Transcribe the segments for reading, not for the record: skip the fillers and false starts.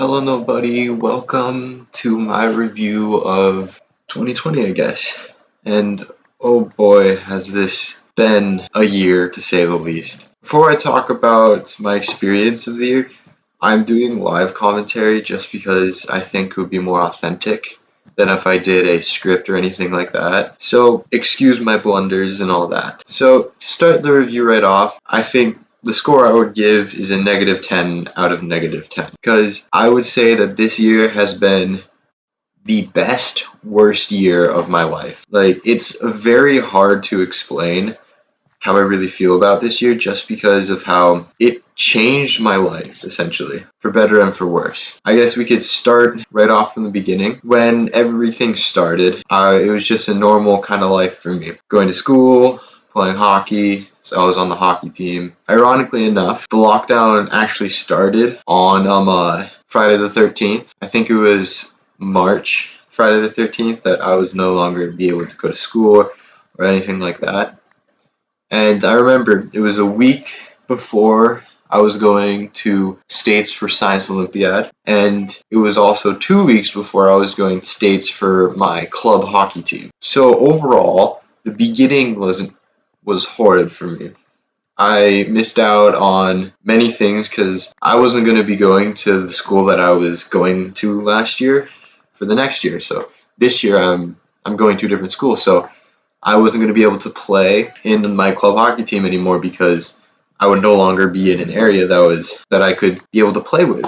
Hello, nobody. Welcome to my review of 2020, I guess. And oh boy, has this been a year to say the least. Before I talk about my experience of the year, I'm doing live commentary just because I think it would be more authentic than if I did a script or anything like that. So, excuse my blunders and all that. So, to start the review right off, I think the score I would give is a -10 out of -10 because I would say that this year has been the best worst year of my life. Like, it's very hard to explain how I really feel about this year just because of how it changed my life, essentially, for better and for worse. I guess we could start right off from the beginning. When everything started, it was just a normal kind of life for me. Going to school, playing hockey, so I was on the hockey team. Ironically enough, the lockdown actually started on Friday the 13th. I think it was March, Friday the 13th, that I was no longer be able to go to school or anything like that. And I remember it was a week before I was going to States for Science Olympiad, and it was also 2 weeks before I was going to States for my club hockey team. So overall, the beginning was horrid for me. I missed out on many things because I wasn't going to be going to the school that I was going to last year for the next year. So this year I'm going to a different school. So I wasn't going to be able to play in my club hockey team anymore because I would no longer be in an area that I could be able to play with.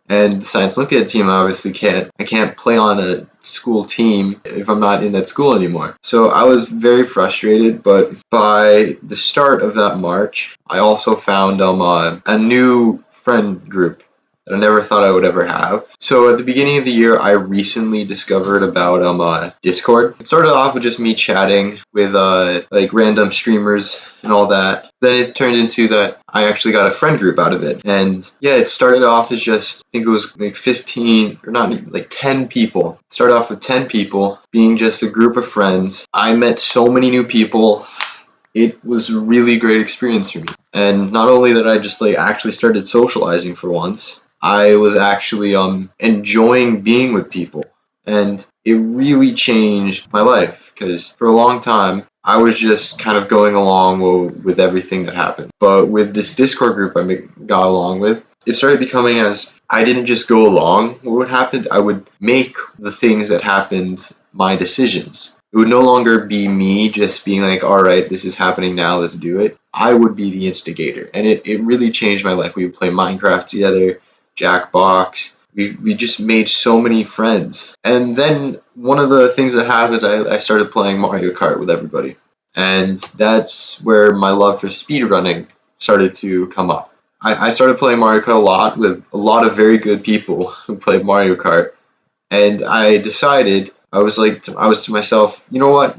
And the Science Olympiad team, I can't play on a school team if I'm not in that school anymore. So I was very frustrated, but by the start of that March, I also found a new friend group that I never thought I would ever have. So at the beginning of the year, I recently discovered about Discord. It started off with just me chatting with like random streamers and all that. Then it turned into that I actually got a friend group out of it. And yeah, it started off as just, I think it was like 15 or not even, like 10 people. It started off with 10 people being just a group of friends. I met so many new people. It was a really great experience for me. And not only that I just like actually started socializing for once, I was actually enjoying being with people. And it really changed my life because for a long time I was just kind of going along with everything that happened. But with this Discord group got along with, it started becoming as I didn't just go along with what happened, I would make the things that happened my decisions. It would no longer be me just being like, all right, this is happening now, let's do it. I would be the instigator. And it really changed my life. We would play Minecraft together, Jackbox. We just made so many friends. And then one of the things that happened, I started playing Mario Kart with everybody. And that's where my love for speedrunning started to come up. I started playing Mario Kart a lot with a lot of very good people who played Mario Kart. And I decided, I was to myself, you know what?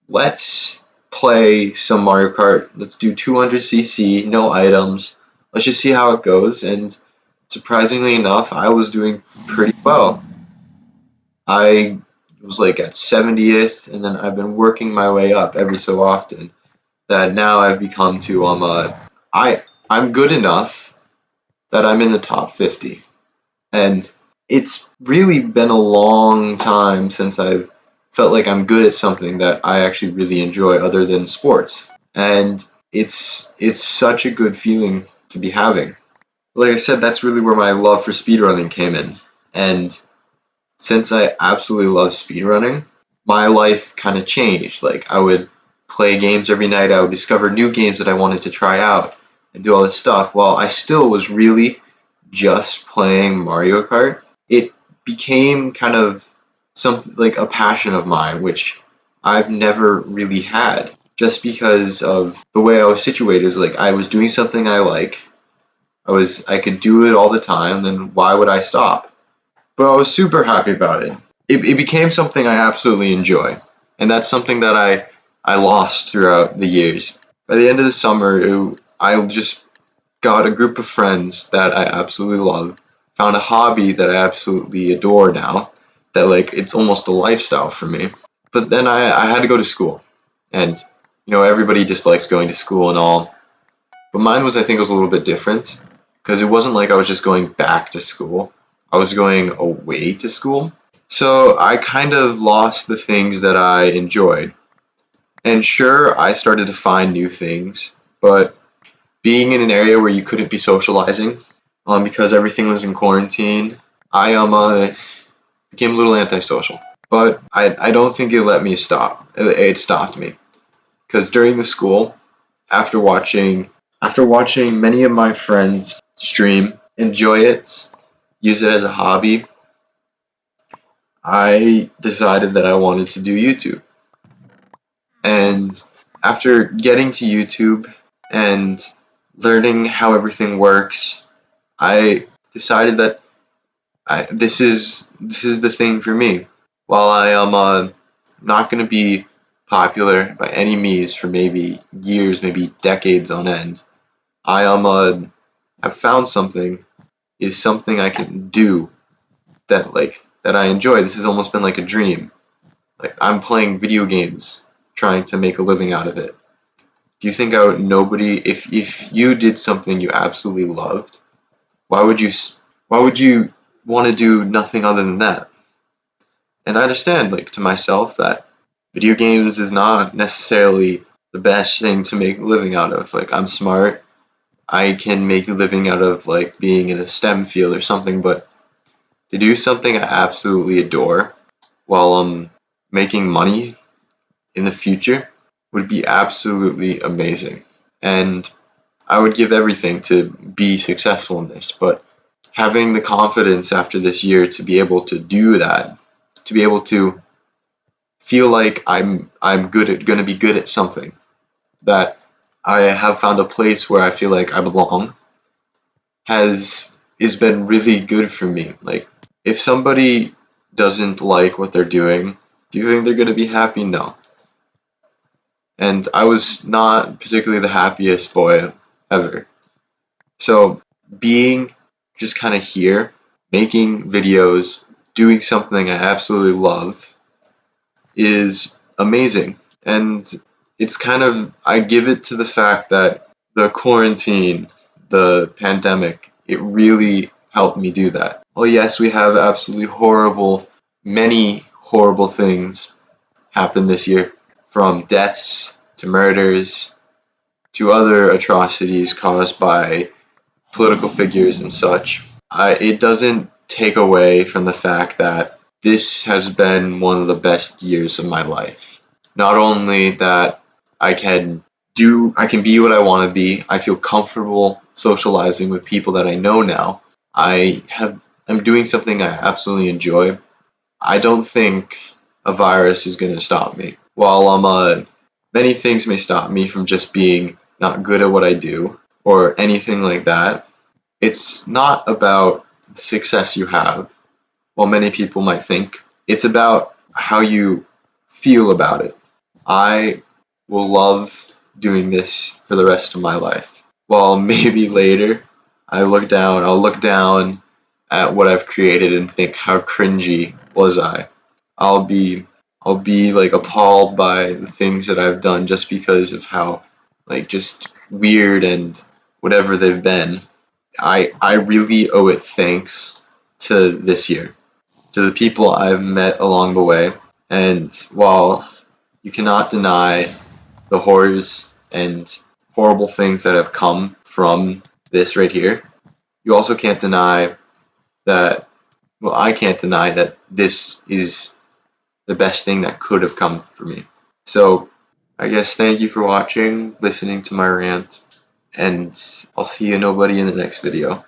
Let's play some Mario Kart. Let's do 200cc, no items. Let's just see how it goes. And surprisingly enough, I was doing pretty well. I was like at 70th, and then I've been working my way up every so often. That now I've become to I'm good enough that I'm in the top 50, and it's really been a long time since I've felt like I'm good at something that I actually really enjoy other than sports, and it's such a good feeling to be having. Like I said, that's really where my love for speedrunning came in. And since I absolutely love speedrunning, my life kind of changed. Like, I would play games every night, I would discover new games that I wanted to try out, and do all this stuff. While I still was really just playing Mario Kart, it became kind of something like a passion of mine, which I've never really had. Just because of the way I was situated, is like I was doing something I like, I could do it all the time, then why would I stop? But I was super happy about it. It became something I absolutely enjoy. And that's something that I lost throughout the years. By the end of the summer, I just got a group of friends that I absolutely love, found a hobby that I absolutely adore now, that like it's almost a lifestyle for me. But then I had to go to school. And everybody dislikes going to school and all. But mine was, I think, was a little bit different because it wasn't like I was just going back to school. I was going away to school. So I kind of lost the things that I enjoyed. And sure, I started to find new things, but being in an area where you couldn't be socializing, because everything was in quarantine, I became a little antisocial. But I don't think it let me stop. It stopped me because during the school, after watching many of my friends stream, enjoy it, use it as a hobby, I decided that I wanted to do YouTube. And after getting to YouTube and learning how everything works, I decided that this is the thing for me. While I am not going to be popular by any means for maybe years, maybe decades on end, I am have found something I can do that I enjoy. This has almost been like a dream. Like I'm playing video games, trying to make a living out of it. Do you think nobody, if you did something you absolutely loved, why would you why would you want to do nothing other than that? And I understand, like, to myself that video games is not necessarily the best thing to make a living out of. Like, I'm smart, I can make a living out of like being in a STEM field or something, but to do something I absolutely adore while making money in the future would be absolutely amazing. And I would give everything to be successful in this, but having the confidence after this year to be able to do that, to be able to feel like I'm good at going to be good at something, that I have found a place where I feel like I belong, has been really good for me. Like if somebody doesn't like what they're doing, do you think they're going to be happy? No. And I was not particularly the happiest boy ever. So being just kind of here, making videos, doing something I absolutely love is amazing. And it's kind of, I give it to the fact that the quarantine, the pandemic, it really helped me do that. Well, yes, we have absolutely many horrible things happen this year, from deaths to murders to other atrocities caused by political figures and such. It doesn't take away from the fact that this has been one of the best years of my life. Not only that I can be what I want to be. I feel comfortable socializing with people that I know now. I'm doing something I absolutely enjoy. I don't think a virus is going to stop me. While many things may stop me from just being not good at what I do or anything like that, it's not about the success you have, while many people might think. It's about how you feel about it. I will love doing this for the rest of my life. While maybe later I'll look down at what I've created and think how cringy was I. I'll be I'll be like appalled by the things that I've done just because of how like just weird and whatever they've been. I really owe it thanks to this year, to the people I've met along the way. And while you cannot deny the horrors and horrible things that have come from this right here, you also can't deny that, well, I can't deny that this is the best thing that could have come for me. So, I guess thank you for watching, listening to my rant, and I'll see you nobody in the next video.